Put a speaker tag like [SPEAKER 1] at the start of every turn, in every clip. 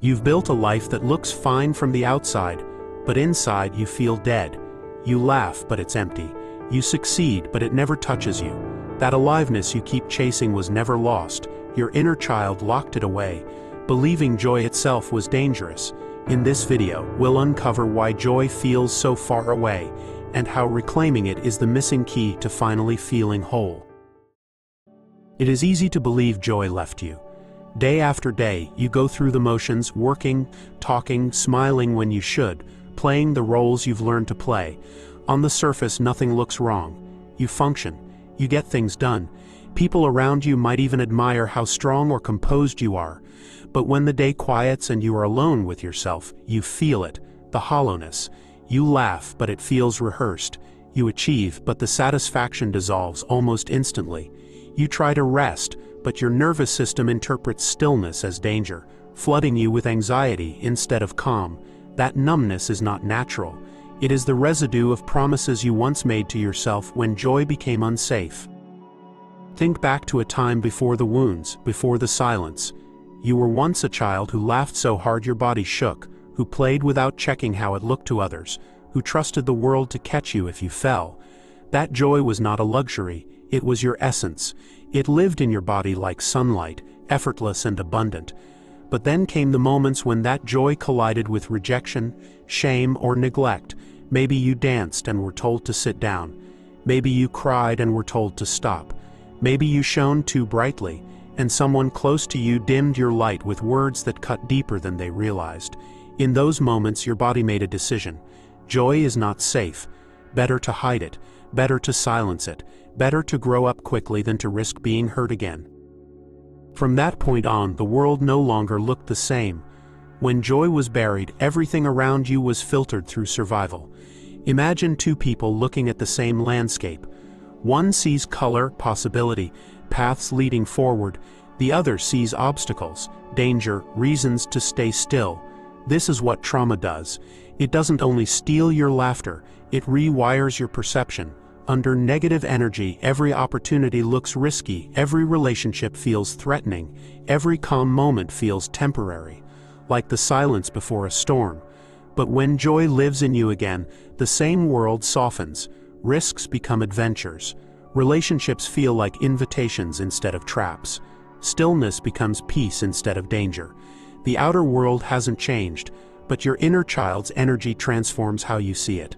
[SPEAKER 1] You've built a life that looks fine from the outside, but inside you feel dead. You laugh, but it's empty. You succeed, but it never touches you. That aliveness you keep chasing was never lost. Your inner child locked it away, believing joy itself was dangerous. In this video, we'll uncover why joy feels so far away, and how reclaiming it is the missing key to finally feeling whole. It is easy to believe joy left you. Day after day, you go through the motions, working, talking, smiling when you should, playing the roles you've learned to play. On the surface, nothing looks wrong. You function. You get things done. People around you might even admire how strong or composed you are. But when the day quiets and you are alone with yourself, you feel it, the hollowness. You laugh, but it feels rehearsed. You achieve, but the satisfaction dissolves almost instantly. You try to rest, but your nervous system interprets stillness as danger, flooding you with anxiety instead of calm. That numbness is not natural. It is the residue of promises you once made to yourself when joy became unsafe. Think back to a time before the wounds, before the silence. You were once a child who laughed so hard your body shook, who played without checking how it looked to others, who trusted the world to catch you if you fell. That joy was not a luxury, it was your essence. It lived in your body like sunlight, effortless and abundant. But then came the moments when that joy collided with rejection, shame, or neglect. Maybe you danced and were told to sit down. Maybe you cried and were told to stop. Maybe you shone too brightly, and someone close to you dimmed your light with words that cut deeper than they realized. In those moments, your body made a decision. Joy is not safe. Better to hide it, better to silence it, better to grow up quickly than to risk being hurt again. From that point on, the world no longer looked the same. When joy was buried, everything around you was filtered through survival. Imagine two people looking at the same landscape. One sees color, possibility, paths leading forward. The other sees obstacles, danger, reasons to stay still. This is what trauma does. It doesn't only steal your laughter, it rewires your perception. Under negative energy, every opportunity looks risky, every relationship feels threatening, every calm moment feels temporary, like the silence before a storm. But when joy lives in you again, the same world softens. Risks become adventures. Relationships feel like invitations instead of traps. Stillness becomes peace instead of danger. The outer world hasn't changed, but your inner child's energy transforms how you see it.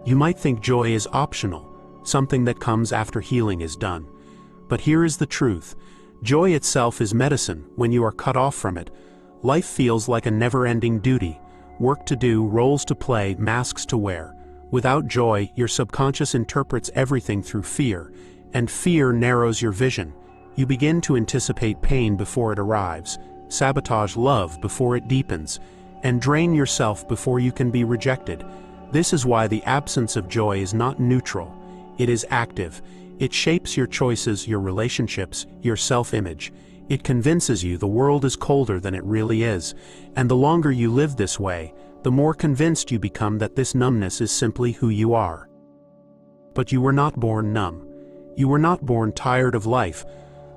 [SPEAKER 1] You might think joy is optional, something that comes after healing is done. But here is the truth. Joy itself is medicine. When you are cut off from it, life feels like a never-ending duty. Work to do, roles to play, masks to wear. Without joy, your subconscious interprets everything through fear, and fear narrows your vision. You begin to anticipate pain before it arrives, sabotage love before it deepens, and drain yourself before you can be rejected. This is why the absence of joy is not neutral. It is active. It shapes your choices, your relationships, your self-image. It convinces you the world is colder than it really is, and the longer you live this way, the more convinced you become that this numbness is simply who you are. But you were not born numb. You were not born tired of life.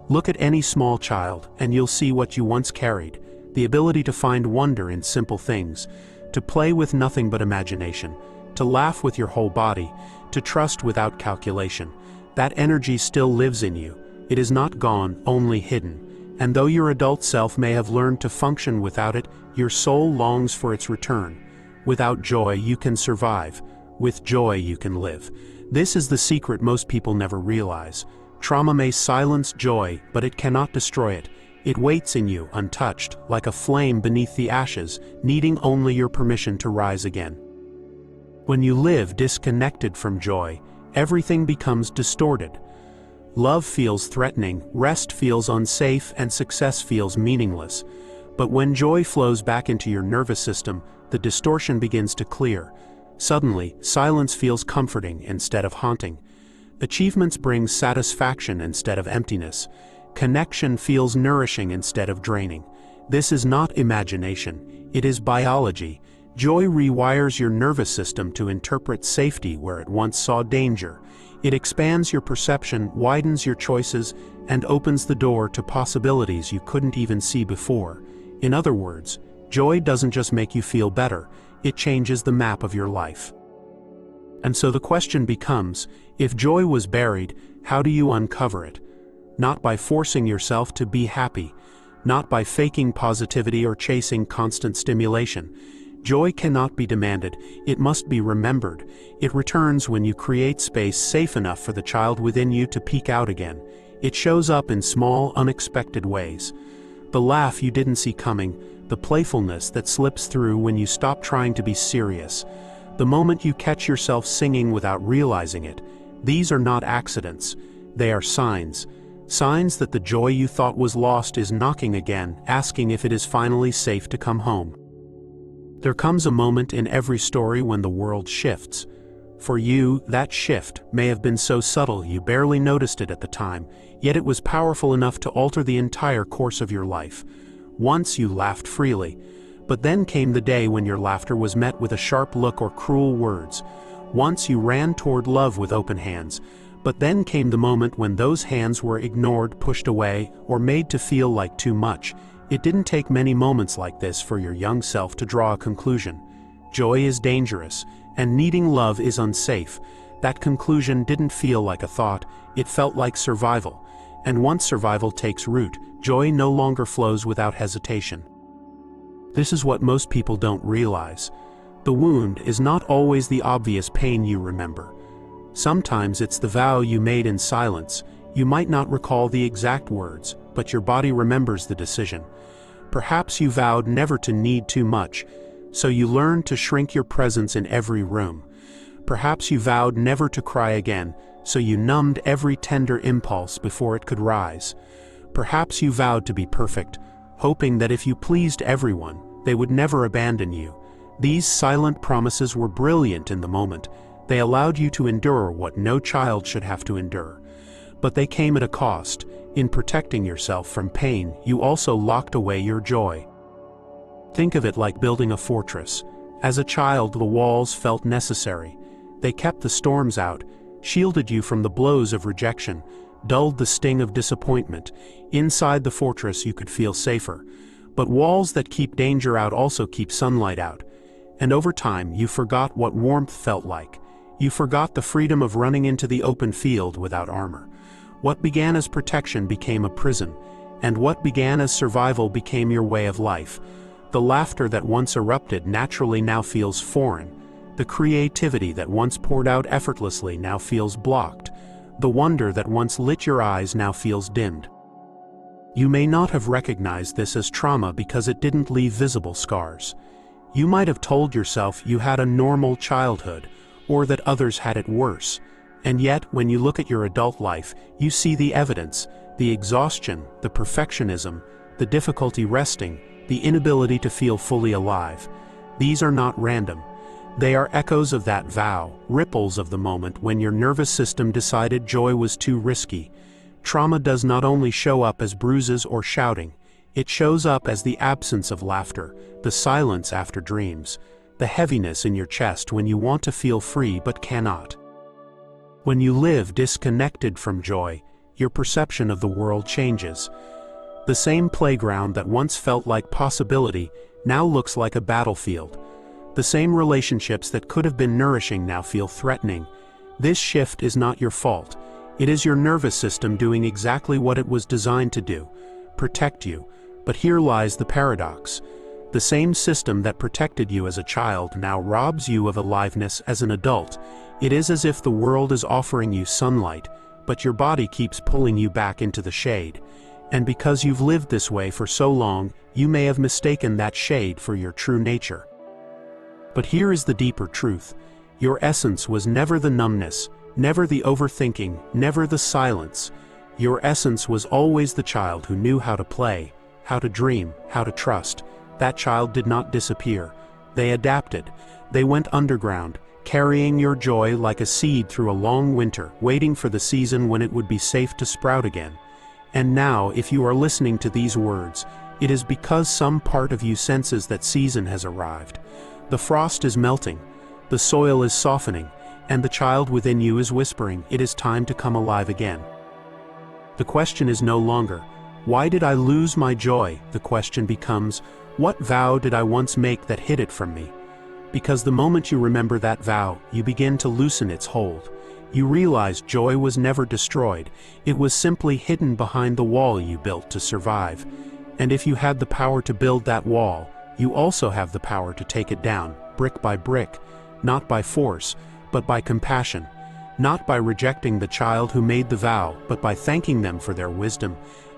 [SPEAKER 1] Look at any small child, and you'll see what you once carried: the ability to find wonder in simple things, to play with nothing but imagination, to laugh with your whole body, to trust without calculation. That energy still lives in you. It is not gone, only hidden. And though your adult self may have learned to function without it, your soul longs for its return. Without joy, you can survive. With joy, you can live. This is the secret most people never realize. Trauma may silence joy, but it cannot destroy it. It waits in you, untouched, like a flame beneath the ashes, needing only your permission to rise again. When you live disconnected from joy, everything becomes distorted. Love feels threatening, rest feels unsafe, and success feels meaningless. But when joy flows back into your nervous system, the distortion begins to clear. Suddenly, silence feels comforting instead of haunting. Achievements bring satisfaction instead of emptiness. Connection feels nourishing instead of draining. This is not imagination, it is biology. Joy rewires your nervous system to interpret safety where it once saw danger. It expands your perception, widens your choices, and opens the door to possibilities you couldn't even see before. In other words, joy doesn't just make you feel better, it changes the map of your life. And so the question becomes, if joy was buried, how do you uncover it? Not by forcing yourself to be happy, not by faking positivity or chasing constant stimulation. Joy cannot be demanded, it must be remembered. It returns when you create space safe enough for the child within you to peek out again. It shows up in small, unexpected ways. The laugh you didn't see coming, the playfulness that slips through when you stop trying to be serious, the moment you catch yourself singing without realizing it. These are not accidents, they are signs. Signs that the joy you thought was lost is knocking again, asking if it is finally safe to come home. There comes a moment in every story when the world shifts. For you, that shift may have been so subtle you barely noticed it at the time, yet it was powerful enough to alter the entire course of your life. Once you laughed freely, but then came the day when your laughter was met with a sharp look or cruel words. Once you ran toward love with open hands, but then came the moment when those hands were ignored, pushed away, or made to feel like too much. It didn't take many moments like this for your young self to draw a conclusion. Joy is dangerous, and needing love is unsafe. That conclusion didn't feel like a thought, it felt like survival. And once survival takes root, joy no longer flows without hesitation. This is what most people don't realize. The wound is not always the obvious pain you remember. Sometimes it's the vow you made in silence. You might not recall the exact words, but your body remembers the decision. Perhaps you vowed never to need too much, so you learned to shrink your presence in every room. Perhaps you vowed never to cry again, so you numbed every tender impulse before it could rise. Perhaps you vowed to be perfect, hoping that if you pleased everyone, they would never abandon you. These silent promises were brilliant in the moment. They allowed you to endure what no child should have to endure. But they came at a cost. In protecting yourself from pain, you also locked away your joy. Think of it like building a fortress. As a child, the walls felt necessary. They kept the storms out, shielded you from the blows of rejection, dulled the sting of disappointment. Inside the fortress you could feel safer. But walls that keep danger out also keep sunlight out. And over time you forgot what warmth felt like. You forgot the freedom of running into the open field without armor. What began as protection became a prison, and what began as survival became your way of life. The laughter that once erupted naturally now feels foreign. The creativity that once poured out effortlessly now feels blocked. The wonder that once lit your eyes now feels dimmed. You may not have recognized this as trauma because it didn't leave visible scars. You might have told yourself you had a normal childhood, or that others had it worse. And yet, when you look at your adult life, you see the evidence, the exhaustion, the perfectionism, the difficulty resting, the inability to feel fully alive. These are not random. They are echoes of that vow, ripples of the moment when your nervous system decided joy was too risky. Trauma does not only show up as bruises or shouting, it shows up as the absence of laughter, the silence after dreams, the heaviness in your chest when you want to feel free but cannot. When you live disconnected from joy, your perception of the world changes. The same playground that once felt like possibility now looks like a battlefield. The same relationships that could have been nourishing now feel threatening. This shift is not your fault. It is your nervous system doing exactly what it was designed to do, protect you. But here lies the paradox. The same system that protected you as a child now robs you of aliveness as an adult. It is as if the world is offering you sunlight, but your body keeps pulling you back into the shade. And because you've lived this way for so long, you may have mistaken that shade for your true nature. But here is the deeper truth. Your essence was never the numbness, never the overthinking, never the silence. Your essence was always the child who knew how to play, how to dream, how to trust. That child did not disappear. They adapted. They went underground, carrying your joy like a seed through a long winter, waiting for the season when it would be safe to sprout again. And now, if you are listening to these words, it is because some part of you senses that season has arrived. The frost is melting, the soil is softening, and the child within you is whispering, it is time to come alive again. The question is no longer, Why did I lose my joy? The question becomes, what vow did I once make that hid it from me? Because the moment you remember that vow, you begin to loosen its hold. You realize joy was never destroyed, it was simply hidden behind the wall you built to survive. And if you had the power to build that wall, you also have the power to take it down, brick by brick, not by force, but by compassion. Not by rejecting the child who made the vow, but by thanking them for their wisdom,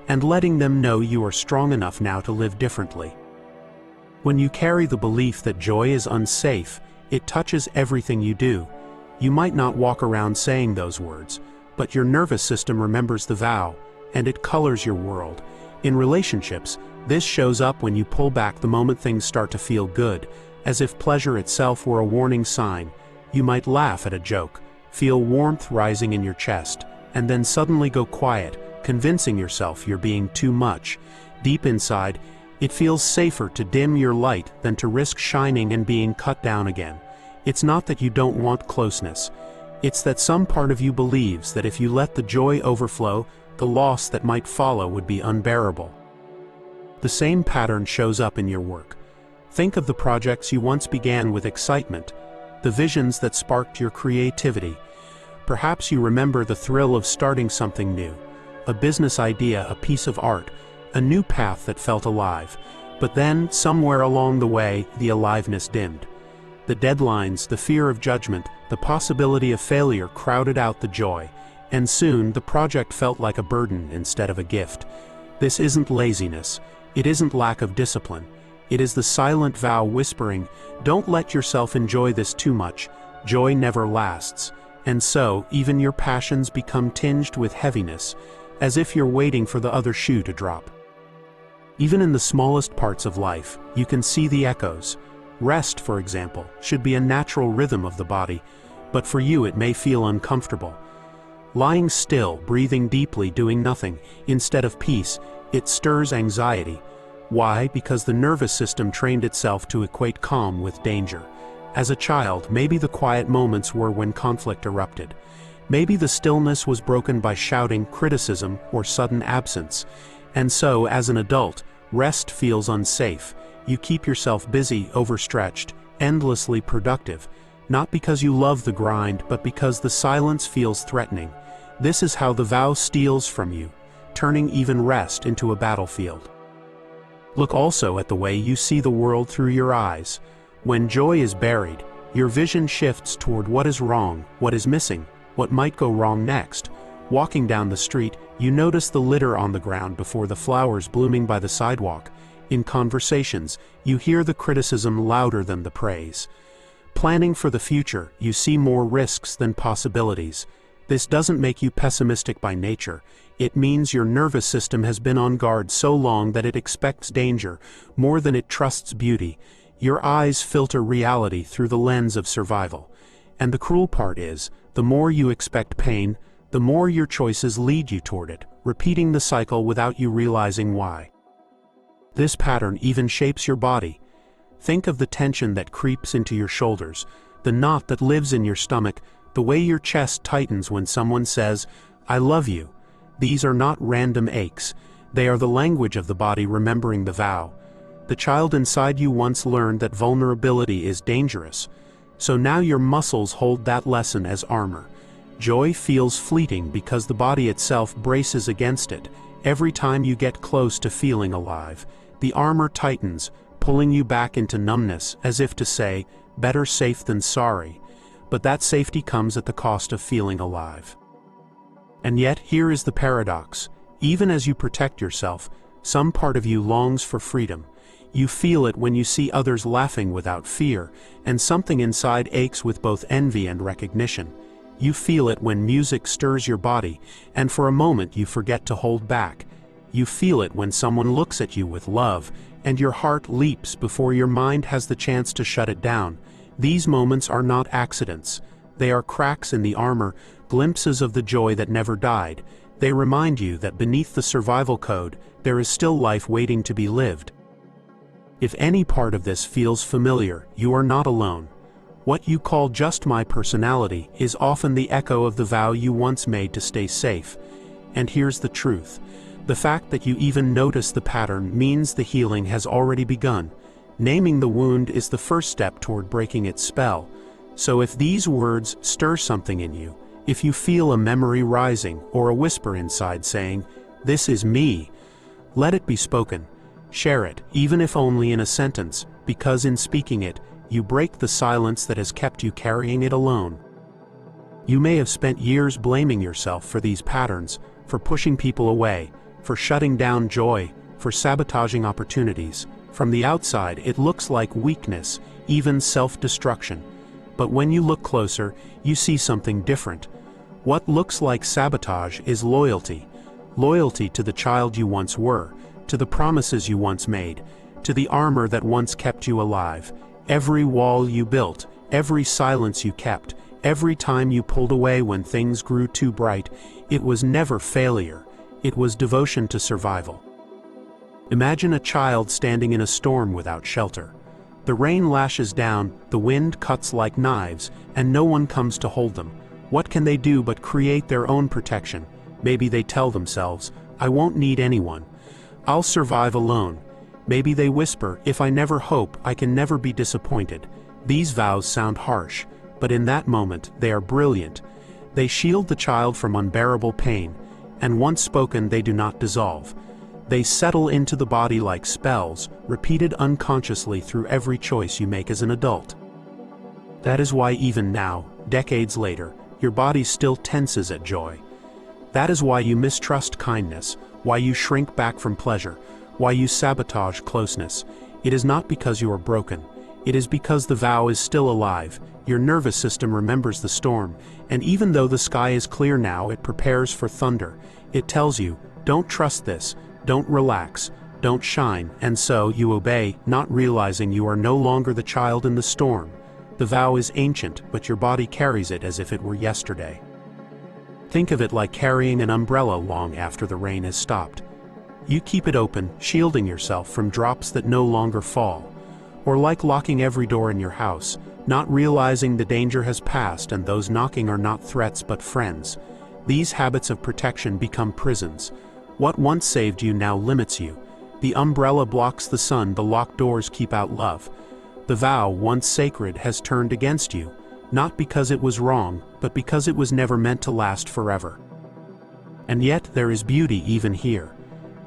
[SPEAKER 1] and letting them know you are strong enough now to live differently. When you carry the belief that joy is unsafe, it touches everything you do. You might not walk around saying those words, but your nervous system remembers the vow, and it colors your world. In relationships, this shows up when you pull back the moment things start to feel good, as if pleasure itself were a warning sign. You might laugh at a joke, feel warmth rising in your chest, and then suddenly go quiet, convincing yourself you're being too much. Deep inside, it feels safer to dim your light than to risk shining and being cut down again. It's not that you don't want closeness. It's that some part of you believes that if you let the joy overflow, the loss that might follow would be unbearable. The same pattern shows up in your work. Think of the projects you once began with excitement, the visions that sparked your creativity. Perhaps you remember the thrill of starting something new, a business idea, a piece of art, a new path that felt alive. But then, somewhere along the way, the aliveness dimmed. The deadlines, the fear of judgment, the possibility of failure crowded out the joy, and soon the project felt like a burden instead of a gift. This isn't laziness. It isn't lack of discipline. It is the silent vow whispering, don't let yourself enjoy this too much. Joy never lasts. And so, even your passions become tinged with heaviness, as if you're waiting for the other shoe to drop. Even in the smallest parts of life, you can see the echoes. Rest, for example, should be a natural rhythm of the body, but for you it may feel uncomfortable. Lying still, breathing deeply, doing nothing, instead of peace, it stirs anxiety. Why? Because the nervous system trained itself to equate calm with danger. As a child, maybe the quiet moments were when conflict erupted. Maybe the stillness was broken by shouting, criticism, or sudden absence. And so, as an adult, rest feels unsafe. You keep yourself busy, overstretched, endlessly productive, not because you love the grind, but because the silence feels threatening. This is how the vow steals from you, turning even rest into a battlefield. Look also at the way you see the world through your eyes. When joy is buried, your vision shifts toward what is wrong, what is missing, what might go wrong next. Walking down the street, you notice the litter on the ground before the flowers blooming by the sidewalk. In conversations, you hear the criticism louder than the praise. Planning for the future, you see more risks than possibilities. This doesn't make you pessimistic by nature. It means your nervous system has been on guard so long that it expects danger more than it trusts beauty. Your eyes filter reality through the lens of survival. And the cruel part is, the more you expect pain, the more your choices lead you toward it, repeating the cycle without you realizing why. This pattern even shapes your body. Think of the tension that creeps into your shoulders, the knot that lives in your stomach, the way your chest tightens when someone says, I love you. These are not random aches. They are the language of the body remembering the vow. The child inside you once learned that vulnerability is dangerous. So now your muscles hold that lesson as armor. Joy feels fleeting because the body itself braces against it. Every time you get close to feeling alive, the armor tightens, pulling you back into numbness, as if to say, better safe than sorry. But that safety comes at the cost of feeling alive. And yet, here is the paradox. Even as you protect yourself, some part of you longs for freedom. You feel it when you see others laughing without fear, and something inside aches with both envy and recognition. You feel it when music stirs your body, and for a moment you forget to hold back. You feel it when someone looks at you with love, and your heart leaps before your mind has the chance to shut it down. These moments are not accidents. They are cracks in the armor, glimpses of the joy that never died. They remind you that beneath the survival code, there is still life waiting to be lived. If any part of this feels familiar, you are not alone. What you call just my personality is often the echo of the vow you once made to stay safe. And here's the truth. The fact that you even notice the pattern means the healing has already begun. Naming the wound is the first step toward breaking its spell. So if these words stir something in you, if you feel a memory rising or a whisper inside saying, "This is me," let it be spoken. Share it, even if only in a sentence, because in speaking it, you break the silence that has kept you carrying it alone. You may have spent years blaming yourself for these patterns, for pushing people away, for shutting down joy, for sabotaging opportunities. From the outside, it looks like weakness, even self-destruction. But when you look closer, you see something different. What looks like sabotage is loyalty. Loyalty to the child you once were, to the promises you once made, to the armor that once kept you alive. Every wall you built, every silence you kept, every time you pulled away when things grew too bright, it was never failure. It was devotion to survival. Imagine a child standing in a storm without shelter. The rain lashes down, the wind cuts like knives, and no one comes to hold them. What can they do but create their own protection? Maybe they tell themselves, "I won't need anyone. I'll survive alone." Maybe they whisper, "If I never hope, I can never be disappointed." These vows sound harsh, but in that moment, they are brilliant. They shield the child from unbearable pain, and once spoken, they do not dissolve. They settle into the body like spells, repeated unconsciously through every choice you make as an adult. That is why even now, decades later, your body still tenses at joy. That is why you mistrust kindness, why you shrink back from pleasure, why you sabotage closeness. It is not because you are broken. It is because the vow is still alive. Your nervous system remembers the storm, and even though the sky is clear now, it prepares for thunder. It tells you, "Don't trust this, don't relax, don't shine," and so you obey, not realizing you are no longer the child in the storm. The vow is ancient, but your body carries it as if it were yesterday. Think of it like carrying an umbrella long after the rain has stopped. You keep it open, shielding yourself from drops that no longer fall. Or like locking every door in your house, not realizing the danger has passed and those knocking are not threats but friends. These habits of protection become prisons. What once saved you now limits you. The umbrella blocks the sun, the locked doors keep out love. The vow, once sacred, has turned against you, not because it was wrong, but because it was never meant to last forever. And yet there is beauty even here.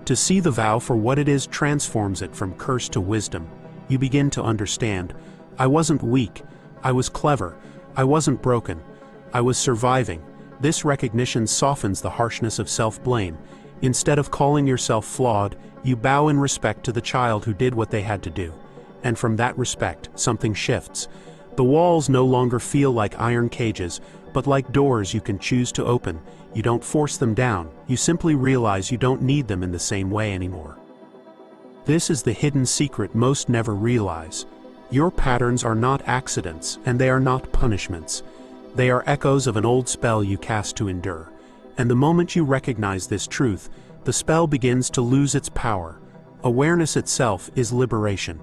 [SPEAKER 1] To see the vow for what it is transforms it from curse to wisdom. You begin to understand, I wasn't weak, I was clever, I wasn't broken, I was surviving. This recognition softens the harshness of self-blame. Instead of calling yourself flawed, you bow in respect to the child who did what they had to do. And from that respect, something shifts. The walls no longer feel like iron cages, but like doors you can choose to open. You don't force them down, you simply realize you don't need them in the same way anymore. This is the hidden secret most never realize. Your patterns are not accidents, and they are not punishments. They are echoes of an old spell you cast to endure. And the moment you recognize this truth, the spell begins to lose its power. Awareness itself is liberation.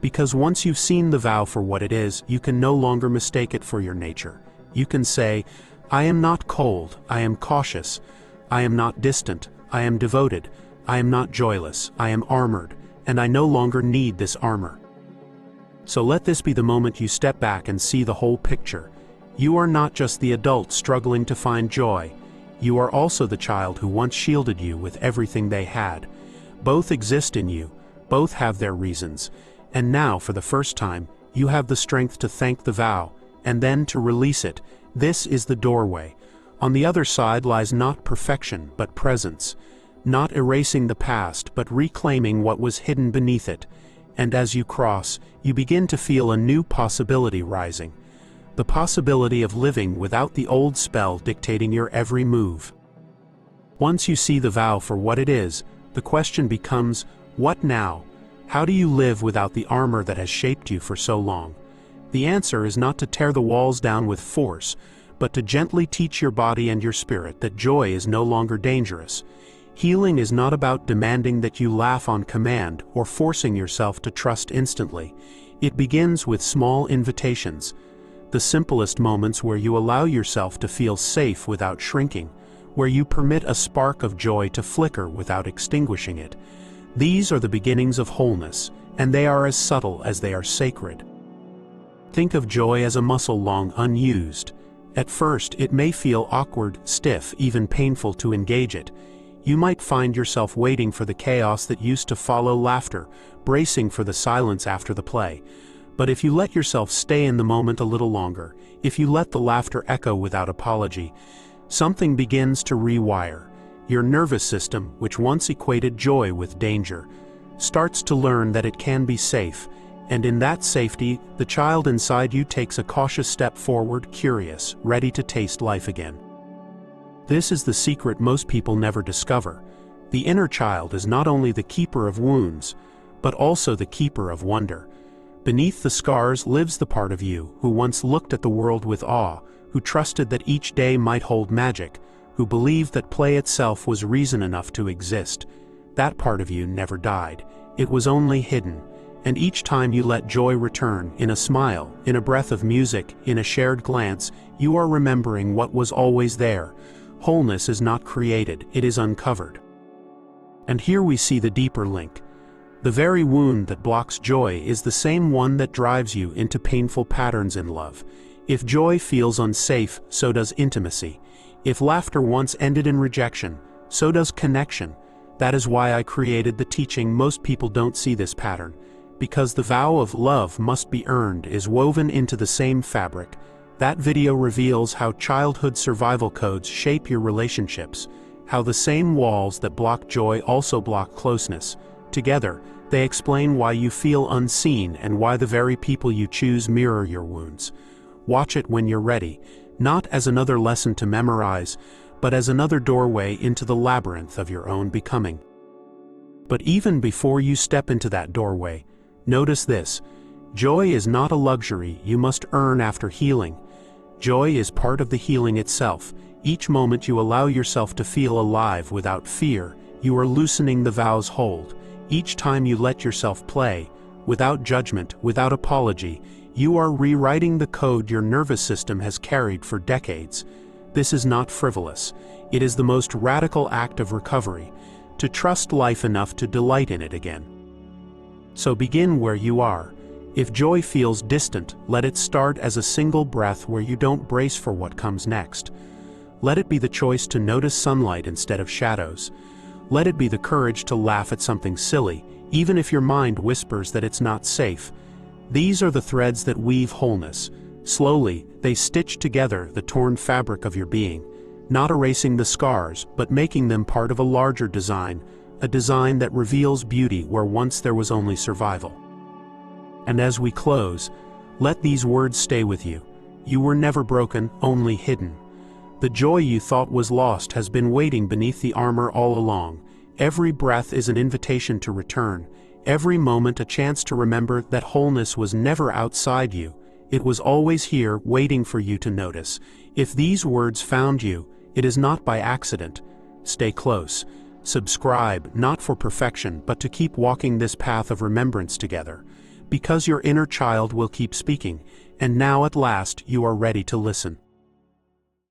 [SPEAKER 1] Because once you've seen the vow for what it is, you can no longer mistake it for your nature. You can say, I am not cold, I am cautious. I am not distant, I am devoted. I am not joyless, I am armored, and I no longer need this armor. So let this be the moment you step back and see the whole picture. You are not just the adult struggling to find joy. You are also the child who once shielded you with everything they had. Both exist in you, both have their reasons. And now, for the first time, you have the strength to thank the vow, and then to release it. This is the doorway. On the other side lies not perfection, but presence. Not erasing the past, but reclaiming what was hidden beneath it. And as you cross, you begin to feel a new possibility rising. The possibility of living without the old spell dictating your every move. Once you see the vow for what it is, the question becomes, what now? How do you live without the armor that has shaped you for so long? The answer is not to tear the walls down with force, but to gently teach your body and your spirit that joy is no longer dangerous. Healing is not about demanding that you laugh on command or forcing yourself to trust instantly. It begins with small invitations, the simplest moments where you allow yourself to feel safe without shrinking, where you permit a spark of joy to flicker without extinguishing it. These are the beginnings of wholeness, and they are as subtle as they are sacred. Think of joy as a muscle long unused. At first, it may feel awkward, stiff, even painful to engage it. You might find yourself waiting for the chaos that used to follow laughter, bracing for the silence after the play. But if you let yourself stay in the moment a little longer, if you let the laughter echo without apology, something begins to rewire. Your nervous system, which once equated joy with danger, starts to learn that it can be safe, and in that safety, the child inside you takes a cautious step forward, curious, ready to taste life again. This is the secret most people never discover. The inner child is not only the keeper of wounds, but also the keeper of wonder. Beneath the scars lives the part of you who once looked at the world with awe, who trusted that each day might hold magic, who believed that play itself was reason enough to exist. That part of you never died. It was only hidden. And each time you let joy return, in a smile, in a breath of music, in a shared glance, you are remembering what was always there. Wholeness is not created, it is uncovered. And here we see the deeper link. The very wound that blocks joy is the same one that drives you into painful patterns in love. If joy feels unsafe, so does intimacy. If laughter once ended in rejection, so does connection. That is why I created the teaching. Most people don't see this pattern. Because the vow of love must be earned is woven into the same fabric. That video reveals how childhood survival codes shape your relationships, how the same walls that block joy also block closeness. Together, they explain why you feel unseen and why the very people you choose mirror your wounds. Watch it when you're ready, not as another lesson to memorize, but as another doorway into the labyrinth of your own becoming. But even before you step into that doorway, notice this: joy is not a luxury you must earn after healing. Joy is part of the healing itself. Each moment you allow yourself to feel alive without fear, you are loosening the vow's hold. Each time you let yourself play, without judgment, without apology, you are rewriting the code your nervous system has carried for decades. This is not frivolous. It is the most radical act of recovery, to trust life enough to delight in it again. So begin where you are. If joy feels distant, let it start as a single breath where you don't brace for what comes next. Let it be the choice to notice sunlight instead of shadows. Let it be the courage to laugh at something silly, even if your mind whispers that it's not safe. These are the threads that weave wholeness. Slowly, they stitch together the torn fabric of your being, not erasing the scars, but making them part of a larger design, a design that reveals beauty where once there was only survival. And as we close, let these words stay with you. You were never broken, only hidden. The joy you thought was lost has been waiting beneath the armor all along. Every breath is an invitation to return. Every moment a chance to remember that wholeness was never outside you. It was always here, waiting for you to notice. If these words found you, it is not by accident. Stay close. Subscribe, not for perfection, but to keep walking this path of remembrance together. Because your inner child will keep speaking, and now at last you are ready to listen.